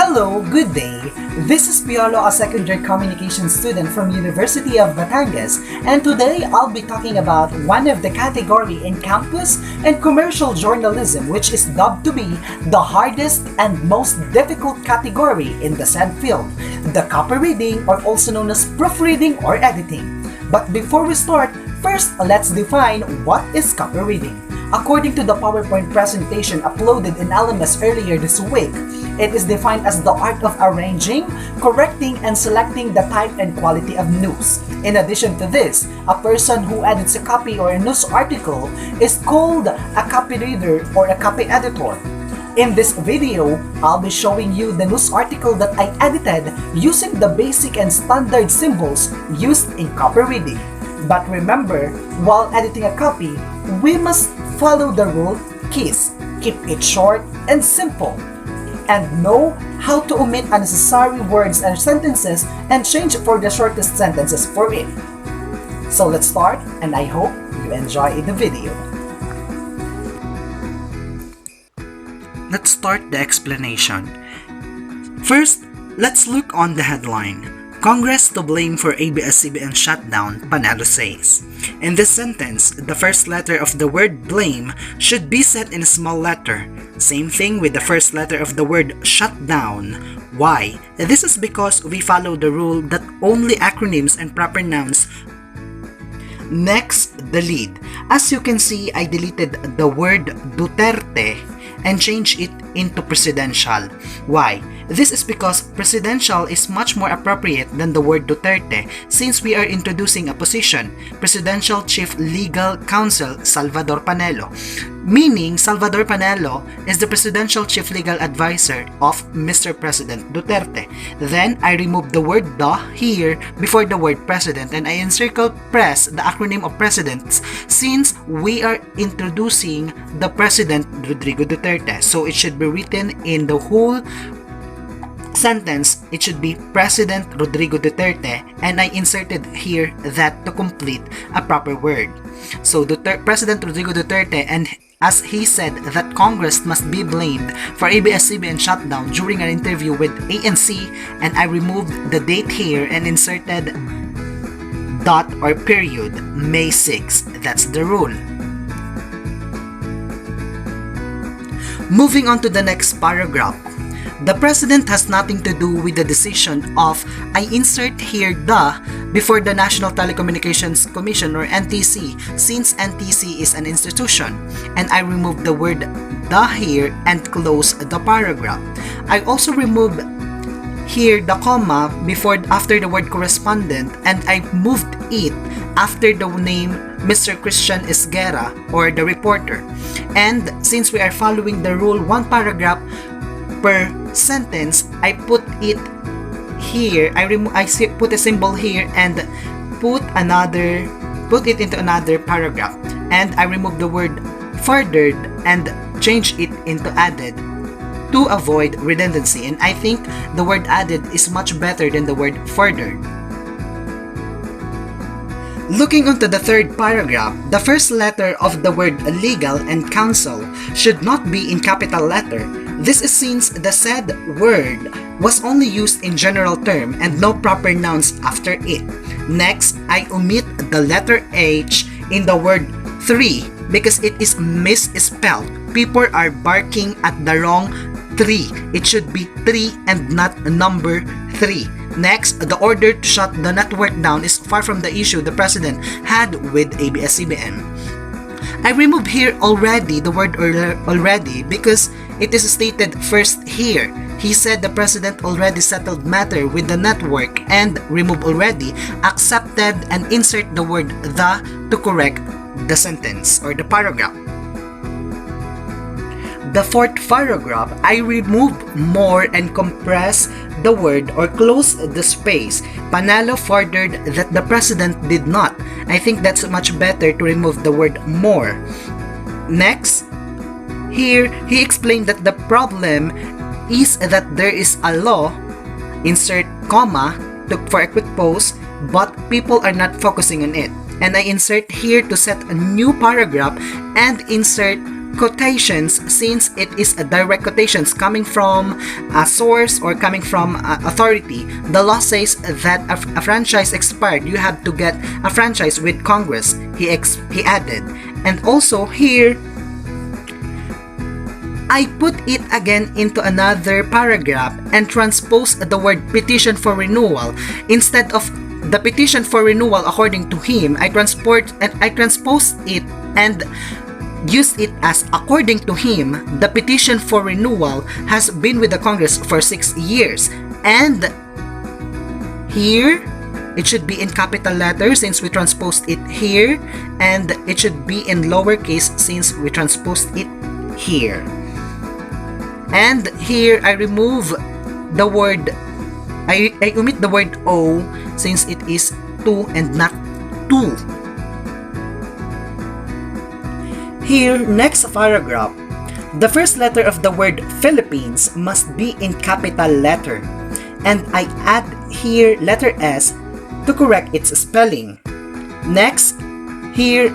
Hello, good day. This is Piolo, a secondary communication student from University of Batangas, and today I'll be talking about one of the category in campus and commercial journalism, which is dubbed to be the hardest and most difficult category in the said field, the copy reading, or also known as proofreading or editing. But before we start, first let's define what is copy reading. According to the PowerPoint presentation uploaded in LMS earlier this week, it is defined as the art of arranging, correcting, and selecting the type and quality of news. In addition to this, a person who edits a copy or a news article is called a copy reader or a copy editor. In this video, I'll be showing you the news article that I edited using the basic and standard symbols used in copy reading. But remember, while editing a copy, we must follow the rule KISS. Keep it short and simple. And know how to omit unnecessary words and sentences and change for the shortest sentences for it. So let's start, and I hope you enjoy the video. Let's start the explanation. First, let's look on the headline. Congress to blame for ABS-CBN shutdown, Panelo says. In this sentence, the first letter of the word blame should be set in a small letter. Same thing with the first letter of the word shutdown. Why? This is because we follow the rule that only acronyms and proper nouns. Next, the lead. As you can see, I deleted the word Duterte and changed it into presidential. Why? This is because presidential is much more appropriate than the word Duterte since we are introducing a position, Presidential Chief Legal Counsel Salvador Panelo, meaning Salvador Panelo is the Presidential Chief Legal Advisor of Mr. President Duterte. Then I removed the word "the" here before the word president and I encircle press the acronym of presidents since we are introducing the President Rodrigo Duterte. So it should be written in the whole sentence, it should be President Rodrigo Duterte, and I inserted here that to complete a proper word. So President Rodrigo Duterte, and as he said that Congress must be blamed for ABS-CBN shutdown during an interview with ANC, and I removed the date here and inserted dot or period, May 6. That's the rule. Moving on to the next paragraph. The president has nothing to do with the decision of, I insert here the before the National Telecommunications Commission or NTC since NTC is an institution, and I remove the word the here and close the paragraph. I also remove here the comma after the word correspondent, and I moved it after the name Mr. Christian Esguerra or the reporter. And since we are following the rule one paragraph per sentence, I put it here. I put a symbol here and put it into another paragraph, and I remove the word furthered and change it into added to avoid redundancy, and I think the word added is much better than the word furthered. Looking onto the third paragraph, the first letter of the word legal and counsel should not be in capital letter. This is since the said word was only used in general term and no proper nouns after it. Next, I omit the letter H in the word 3 because it is misspelled. People are barking at the wrong 3. It should be 3 and not number 3. Next, the order to shut the network down is far from the issue the president had with ABS-CBN. I removed here already the word already because it is stated first here. He said the president already settled matter with the network, and remove already, accepted, and insert the word the to correct the sentence or the paragraph. The fourth paragraph, I remove more and compress the word or close the space. Panelo furthered that the president did not. I think that's much better to remove the word more. Next, here he explained that the problem is that there is a law, insert comma for a quick pause, but people are not focusing on it. And I insert here to set a new paragraph and insert quotations since it is a direct quotations coming from a source or coming from authority. The law says that a franchise expired, you have to get a franchise with Congress, he added. And also here, I put it again into another paragraph and transposed the word petition for renewal. Instead of the petition for renewal according to him, I transposed it and used it as according to him. The petition for renewal has been with the Congress for 6 years. And here, it should be in capital letters since we transposed it here, and it should be in lowercase since we transposed it here. And here I remove the word, I omit the word O since it is to and not to. Here, next paragraph, the first letter of the word Philippines must be in capital letter, and I add here letter S to correct its spelling. Next, here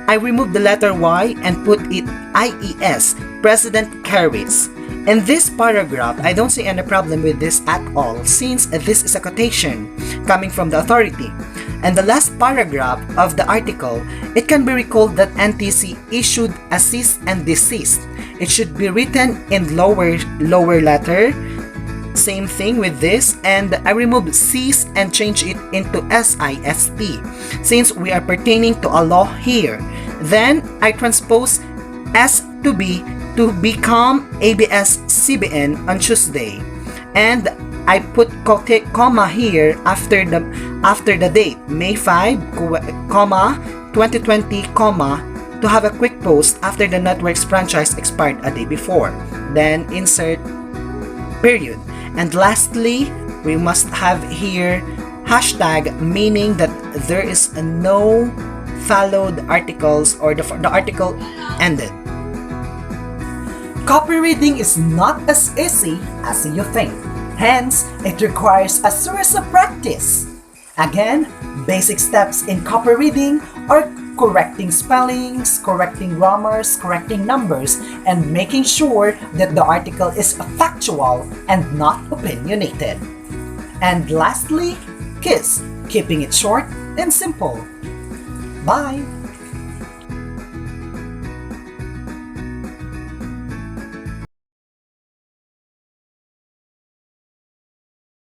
I remove the letter Y and put it IES, President carries. In this paragraph, I don't see any problem with this at all since this is a quotation coming from the authority. And the last paragraph of the article, it can be recalled that NTC issued a cease and desist. It should be written in lower letter. Same thing with this, and I remove cease and change it into SIST since we are pertaining to a law here. Then I transpose S to B to become ABS-CBN on Tuesday, and I put comma here after the date May 5, 2020, to have a quick post after the network's franchise expired a day before. Then insert period. And lastly, we must have here hashtag, meaning that there is no followed articles or the article ended. Copy reading is not as easy as you think. Hence, it requires a series of practice. Again, basic steps in copy reading are correcting spellings, correcting grammars, correcting numbers, and making sure that the article is factual and not opinionated. And lastly, KISS, keeping it short and simple. Bye!